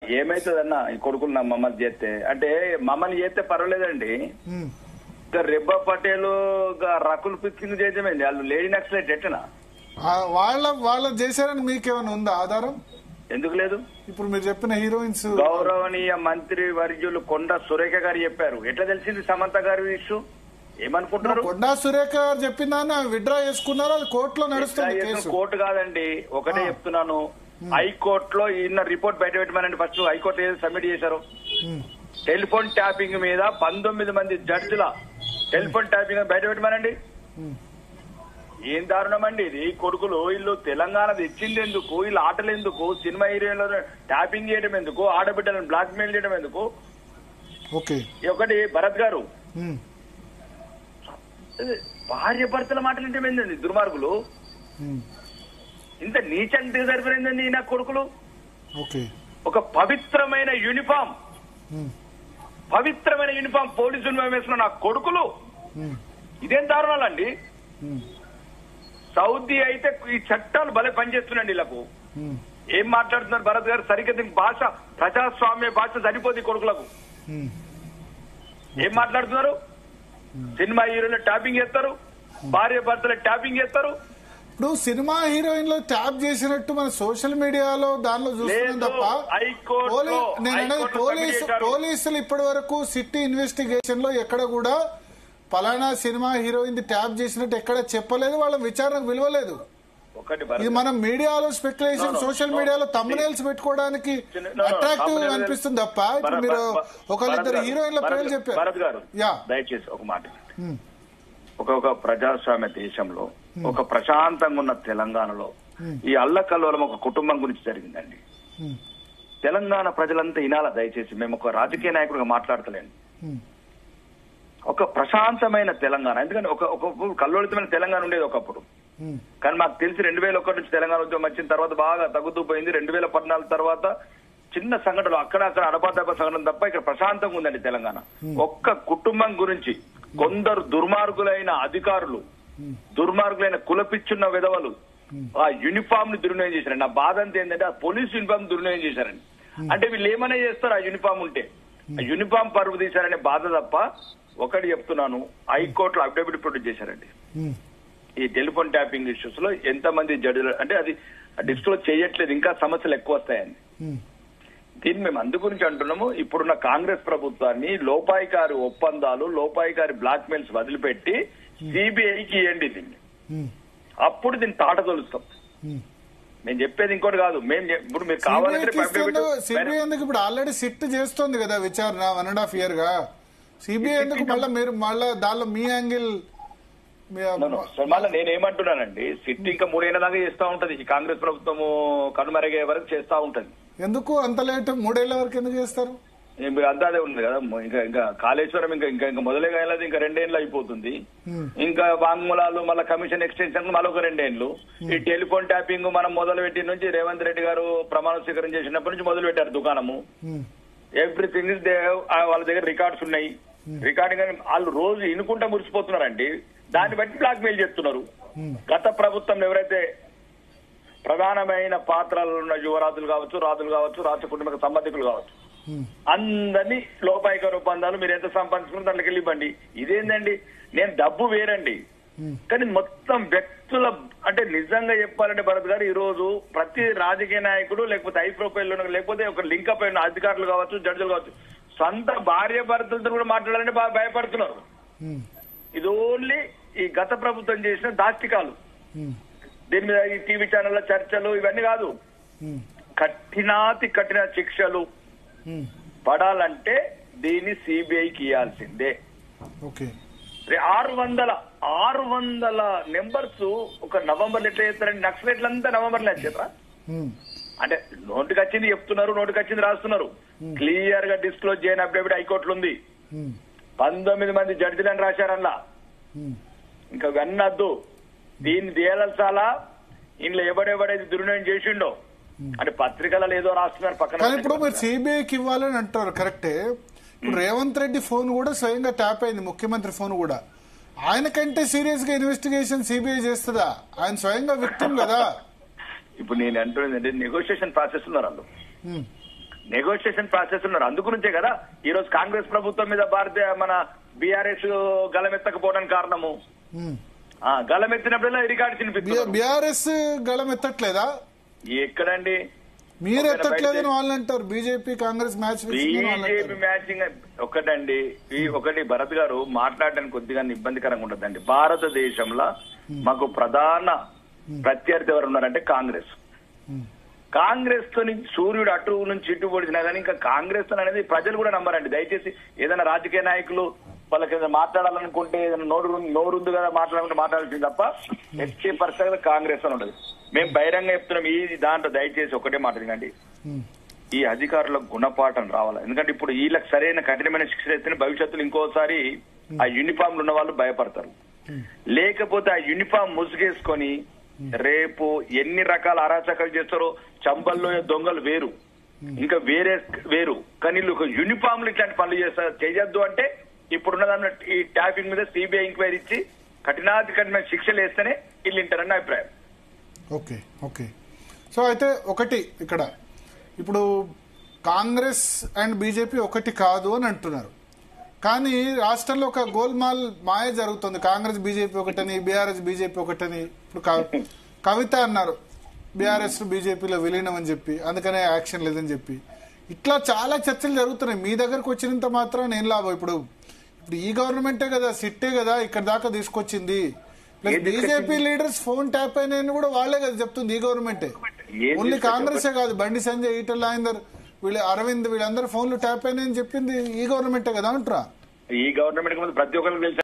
ఏమైతుందన్న ఈ కొడుకులు నా మమ్మల్ని చేస్తే అంటే మమ్మల్ని చేస్తే పర్వాలేదండి. ఇంకా రెబ్బా పటేల్ రకుల్ పిక్కింగ్ చేయటమేంది వాళ్ళు లేడీ నక్సలైట్ ఎట్టనా వాళ్ళ చేశారని మీకేమైనా ఉందా ఆధారం? ఎందుకు లేదు? ఇప్పుడు మీరు చెప్పిన హీరోయిన్స్ గౌరవనీయ మంత్రి వర్యులు కొండా సురేఖ గారు చెప్పారు. ఎట్లా తెలిసింది సమంత గారి ఇష్యూ? ఏమనుకుంటున్నారు? కొండా సురేఖ గారు చెప్పిందాన్ని విత్డ్రా చేసుకున్నారు, అది కోర్టులో నడుస్తుంది. కోర్టు కాదండి, ఒకటే చెప్తున్నాను. హైకోర్టులో ఈయన రిపోర్ట్ బయట పెట్టమనండి. ఫస్ట్ హైకోర్టు ఏదో సబ్మిట్ చేశారు. టెలిఫోన్ ట్యాపింగ్ మీద 19 మంది జడ్జిల టెలిఫోన్ ట్యాపింగ్ బయట పెట్టమనండి. ఏం దారుణం అండి ఇది. కొడుకులు వీళ్ళు తెలంగాణ తెచ్చింది ఎందుకు? వీళ్ళు ఆటలు ఎందుకు? సినిమా హీరోయిన్లను ట్యాపింగ్ చేయడం ఎందుకు? ఆడబిడ్డలను బ్లాక్ మెయిల్ చేయడం ఎందుకు? ఒకటి భరత్ గారు, భార్య భర్తల మాటలు అంటే ఏందండి దుర్మార్గులు? ఇంత నీచంటే సరిపోయిందండి నా కొడుకులు. ఒక పవిత్రమైన యూనిఫామ్ పోలీసులు వేసుకున్న నా కొడుకులు ఇదేం దారుణాలండి. సౌదీ అయితే ఈ చట్టాలు భలే పనిచేస్తున్నాయండి వీళ్ళకు. ఏం మాట్లాడుతున్నారు భరత్ గారు? సరిగ్గా భాష ప్రజాస్వామ్య భాష సరిపోతుంది కొడుకులకు. ఏం మాట్లాడుతున్నారు? సినిమా హీరోలు ట్యాపింగ్ చేస్తారు, భార్య భర్తలు ట్యాపింగ్ చేస్తారు. ఇప్పుడు సినిమా హీరోయిన్ లో ట్యాప్ చేసినట్టు మన సోషల్ మీడియాలో దానిలో చూస్తున్నాం తప్ప పోలీసులు ఇప్పటి వరకు సిటీ ఇన్వెస్టిగేషన్ లో ఎక్కడ కూడా పలానా సినిమా హీరోయిన్ ట్యాప్ చేసినట్టు ఎక్కడ చెప్పలేదు, వాళ్ళ విచారణకు విలువలేదు. ఇది మనం మీడియాలో స్పెక్యులేషన్, సోషల్ మీడియాలో థంబ్నెయిల్స్ పెట్టుకోవడానికి అట్రాక్టివ్ అనిపిస్తుంది తప్ప ఇప్పుడు మీరు ఒకళ్ళిద్దరు హీరోయిన్ల పేర్లు చెప్పారు. దయచేసి ఒక మాట, ఒక ప్రజాస్వామ్య దేశంలో, ఒక ప్రశాంతంగా ఉన్న తెలంగాణలో ఈ అల్లకల్లోలం ఒక కుటుంబం గురించి జరిగిందండి. తెలంగాణ ప్రజలంతా వినాలా దయచేసి. మేము ఒక రాజకీయ నాయకుడిగా మాట్లాడతలేండి. ఒక ప్రశాంతమైన తెలంగాణ, ఎందుకంటే ఒక కల్లోలితమైన తెలంగాణ ఉండేది ఒకప్పుడు. కానీ మాకు తెలిసి 2001 నుంచి తెలంగాణ ఉద్యమం వచ్చిన తర్వాత బాగా తగ్గుతూ పోయింది. 2014 తర్వాత చిన్న సంఘటనలు అక్కడక్కడ అడపాదడప సంఘటన తప్ప ఇక్కడ ప్రశాంతంగా ఉందండి తెలంగాణ. ఒక్క కుటుంబం గురించి కొందరు దుర్మార్గులైన అధికారులు, దుర్మార్గులైన కులపిచ్చున్న విధవలు ఆ యూనిఫామ్ ని దుర్వినియోగం చేశారండి. నా బాధ అంతా ఏంటంటే ఆ పోలీస్ యూనిఫామ్ దుర్వినియోగం చేశారండి. అంటే వీళ్ళు ఏమైనా చేస్తారు ఆ యూనిఫామ్ ఉంటే, ఆ యూనిఫామ్ పరువు తీశారనే బాధ తప్ప. ఒకటి చెప్తున్నాను, హైకోర్టులో అఫిడవిట్ ప్రొడ్యూస్ చేశారండి. ఈ టెలిఫోన్ ట్యాపింగ్ ఇష్యూస్ లో ఎంతమంది జడ్జిలు అంటే అది డిస్క్లోజ్ చేయట్లేదు, ఇంకా సమస్యలు ఎక్కువ వస్తాయండి. దీన్ని మేము అందు గురించి అంటున్నాము. ఇప్పుడున్న కాంగ్రెస్ ప్రభుత్వాన్ని లోపాయికారి ఒప్పందాలు, లోపాయికారి బ్లాక్ మెయిల్స్ వదిలిపెట్టి సిబిఐకి ఇవ్వండి దీన్ని. అప్పుడు దీన్ని తాట తొలుస్తాం. నేను చెప్పేది ఇంకోటి కాదు. ఇప్పుడు మీరు కావాలంటే సిబిఐ ఎందుకు ఇప్పుడు ఆల్రెడీ సిట్ చేస్తోంది కదా విచారణ 1.5 year గా. సిబిఐ ఎందుకు మళ్ళా దానిలో మీ యాంగిల్? మళ్ళీ నేనేమంటున్నానండి, సిట్ ఇంకా 3 ఏళ్ల దాకా చేస్తా ఉంటది. ఈ కాంగ్రెస్ ప్రభుత్వము కనుమరుగే వరకు చేస్తా ఉంటది. ఎందుకు అంత లేట్? 3 ఏళ్ల వరకు ఎందుకు చేస్తారు? అందాదే ఉంది కదా. ఇంకా కాళేశ్వరం ఇంకా మొదలే కాలేదు, ఇంకా 2 ఏళ్ళు అయిపోతుంది. ఇంకా వాంగ్మూలాలు, మళ్ళీ కమిషన్ ఎక్స్టెన్షన్ మళ్ళీ ఒక 2 ఏళ్ళు. ఈ టెలిఫోన్ ట్యాపింగ్ మనం మొదలు పెట్టిన నుంచి రేవంత్ రెడ్డి గారు ప్రమాణ స్వీకారం చేసినప్పటి నుంచి మొదలు పెట్టారు దుకాణము. ఎవ్రీథింగ్ ఇస్ వాళ్ళ దగ్గర రికార్డ్స్ ఉన్నాయి. రికార్డింగ్ వాళ్ళు రోజు ఇనుకుంటా మురిసిపోతున్నారండి. దాన్ని బట్టి బ్లాక్ మెయిల్ చేస్తున్నారు. గత ప్రభుత్వం ఎవరైతే ప్రధానమైన పాత్రలు ఉన్న యువరాజులు కావచ్చు, రాజులు కావచ్చు, రాష్ట్ర కుటుంబ సంబంధికులు కావచ్చు, అందరినీ లోపాయిక ఒప్పందాలు మీరు ఎంత సంపాదించుకున్న దాంట్లోకి వెళ్ళి ఇవ్వండి. ఇదేందండి? నేను డబ్బు వేరండి, కానీ మొత్తం వ్యక్తుల అంటే నిజంగా చెప్పాలంటే భరత్ గారు, ఈ రోజు ప్రతి రాజకీయ నాయకుడు లేకపోతే హై ప్రొఫైల్ లేకపోతే ఒక లింకప్ అయిన అధికారులు కావచ్చు, జడ్జిలు కావచ్చు, సొంత భార్య భర్తలతో కూడా మాట్లాడాలంటే బాగా భయపడుతున్నారు. ఇది ఓన్లీ ఈ గత ప్రభుత్వం చేసిన దాష్టికాలు. దీని మీద ఈ టీవీ ఛానళ్ల చర్చలు ఇవన్నీ కాదు. కఠిన శిక్షలు పడాలంటే దీన్ని సిబిఐకి ఇవ్వాల్సిందే. 600 నెంబర్స్ ఒక నవంబర్ ఎట్లా చేస్తారండి? నక్సలైట్లంతా నవంబర్లో వచ్చారా? అంటే నోటికి వచ్చింది చెప్తున్నారు, నోటికి వచ్చింది రాస్తున్నారు. క్లియర్ గా డిస్క్లోజ్ చేయని అఫిడవిట్ హైకోర్టులో ఉంది. 19 మంది జడ్జిలను రాశారల్లా. ఇంకా విన్నద్దు, దీన్ని తేల్చాలా? ఇంట్లో ఎవడెవడైతే దుర్వినియోగం చేసిండో అంటే పత్రికలలో ఏదో రాస్తున్నారు పక్కన. ఇప్పుడు మీరు సిబిఐకి ఇవ్వాలని అంటారు, కరెక్టే. ఇప్పుడు రేవంత్ రెడ్డి ఫోన్ కూడా స్వయంగా ట్యాప్ అయింది, ముఖ్యమంత్రి ఫోన్ కూడా. ఆయన కంటే సీరియస్ గా ఇన్వెస్టిగేషన్ సిబిఐ చేస్తుందా? ఆయన స్వయంగా విక్టిమ్ కదా. ఇప్పుడు నేను అంటున్నది నెగోషియేషన్ ప్రాసెస్ ఉన్నారు వాళ్ళు. నెగోషియేషన్ ప్రాసెస్ ఉన్నారు. అందుగురించే కదా ఈ రోజు కాంగ్రెస్ ప్రభుత్వం మీద మన బీఆర్ఎస్ గలమెత్తకపోవడానికి కారణము. గలమెత్తినప్పుడల్లా రికార్డు వినిపిస్తుంది. బీఆర్ఎస్ గలమెత్తట్లేదా? ఎక్కడండి, మీరు ఎత్తట్లేదని వాళ్ళు అంటారు. BJP Congress match, BJP matching ఒకటండి. ఒకటి భరత్ గారు మాట్లాడడానికి కొద్దిగా ఇబ్బందికరంగా ఉండదండి. భారతదేశంలో మాకు ప్రధాన ప్రత్యర్థి ఎవరు ఉన్నారంటే కాంగ్రెస్. కాంగ్రెస్ తో సూర్యుడు అటు నుంచి ఇటు పొడిచినా కానీ ఇంకా కాంగ్రెస్ అనేది ప్రజలు కూడా నమ్మరండి. దయచేసి ఏదైనా రాజకీయ నాయకులు వాళ్ళకి ఏదైనా మాట్లాడాలనుకుంటే ఏదైనా నోరుంది కదా మాట్లాడుకుంటే మాట్లాడాల్సింది తప్ప 80% కాంగ్రెస్ అని ఉండదు. మేము బహిరంగ చెప్తున్నాం ఈ దాంట్లో. దయచేసి ఒకటే మాట వినండి, ఈ అధికారులకు గుణపాఠం రావాలి. ఎందుకంటే ఇప్పుడు వీళ్ళకి సరైన కఠినమైన శిక్ష ఇస్తేనే భవిష్యత్తులో ఇంకోసారి ఆ యూనిఫామ్లు ఉన్న వాళ్ళు భయపడతారు. లేకపోతే ఆ యూనిఫామ్ ముసుగేసుకొని రేపు ఎన్ని రకాల అరాచకాలు చేస్తారో. చంబల్లో దొంగలు వేరు, ఇంకా వేరు, కానీ వీళ్ళు యూనిఫామ్లు ఇట్లాంటి పనులు చేయొద్దు అంటే ఇప్పుడున్న దాన్ని ఈ ట్యాపింగ్ మీద సిబిఐ ఎంక్వైరీ ఇచ్చి కఠినమైన శిక్షలు వేస్తేనే వీళ్ళు వింటారని అభిప్రాయం. Okay okay. సో అయితే ఒకటి ఇక్కడ ఇప్పుడు కాంగ్రెస్ అండ్ బీజేపీ ఒకటి కాదు అని అంటున్నారు, కానీ రాష్ట్రంలో ఒక గోల్మాల్ మాయ జరుగుతుంది. కాంగ్రెస్ బీజేపీ ఒకటని, బీఆర్ఎస్ బీజేపీ ఒకటని. ఇప్పుడు కవిత అన్నారు బీఆర్ఎస్ బీజేపీలో విలీనం అని చెప్పి, అందుకనే యాక్షన్ లేదని చెప్పి. ఇట్లా చాలా చర్చలు జరుగుతున్నాయి. మీ దగ్గరకు వచ్చినంత మాత్రం ఏం లాభం? ఇప్పుడు ఈ గవర్నమెంటే కదా, సిట్టే కదా ఇక్కడ దాకా తీసుకొచ్చింది. Plus BJP leaders phone tap అయినాయని కూడా వాళ్లే కదా చెప్తుంది, ఈ గవర్నమెంటే. ఓన్లీ కాంగ్రెసే కాదు, బండి సంజయ్, ఈటల రాజేందర్, వీళ్ళు అరవింద్, వీళ్ళందరూ ఫోన్లు ట్యాప్ అయినాయని చెప్పింది ఈ గవర్నమెంటే కదా అంటారా? ఈ గవర్నమెంట్ ప్రతి ఒక్కరికి